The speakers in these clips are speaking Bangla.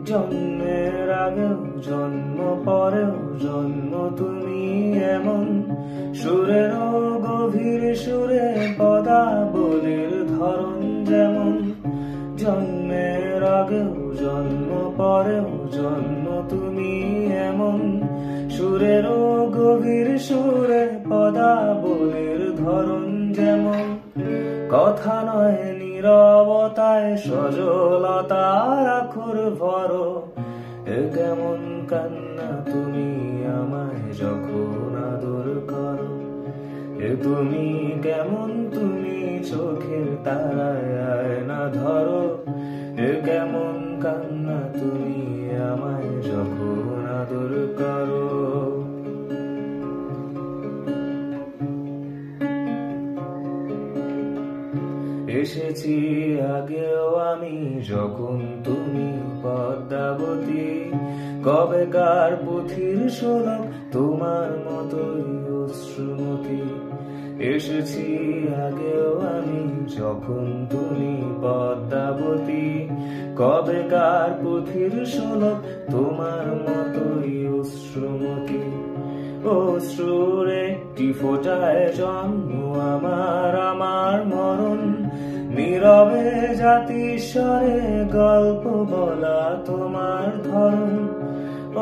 জন্মের আগেও জন্ম পরেও জন্ম তুমি এমন সুরেরও গভীর সুরে পদাবলীর ধরন যেমন। জন্মের আগেও জন্ম পরেও জন্ম তুমি এমন সুরেরও গভীর সুরে পদাবলীর ধরন যেমন। কথা নয় নীরবতায় সজলতার আখর ভরো, এ কেমন কান্না তুমি আমায় যখন আদর করো। এ তুমি কেমন তুমি চোখের তারায় আয়না ধরো, এ কেমন কান্না তুমি আমায় যখন আদর করো। এসেছি আগেও আমি যখন তুমি পদ্মাবতী, কবেকার পুঁথির শোলক তোমার মতোই অশ্রুমতি। এসেছি আগেও আমি যখন তুমি পদ্মাবতী, কবেকার পুঁথির শোলক তোমার মতোই অশ্রুমতি। অশ্রুর একটি ফোঁটায় জন্ম আমার, আমার মরণ নীরবে জাতিস্বরে গল্প বলা তোমার ধরন।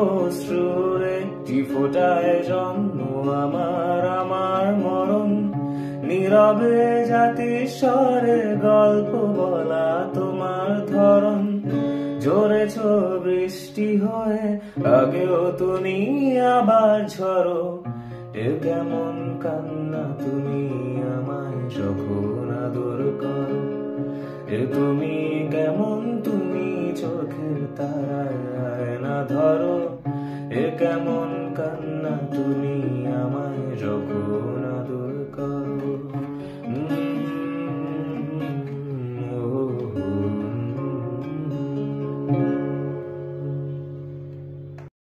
অশ্রুর একটি ফোঁটায় জন্ম আমার, আমার মরণ নীরবে জাতিস্বরে গল্প বলা তোমার ধরন। ঝরেছ বৃষ্টি হয়ে আগেও তুমি আবার ঝরো, এ কেমন কান্না তুমি আমায় যখন আদর করো। এ তুমি কেমন তুমি চোখের তারায় আয়না ধরো, এ কেমন কান্না তুমি আমায় যখন আদর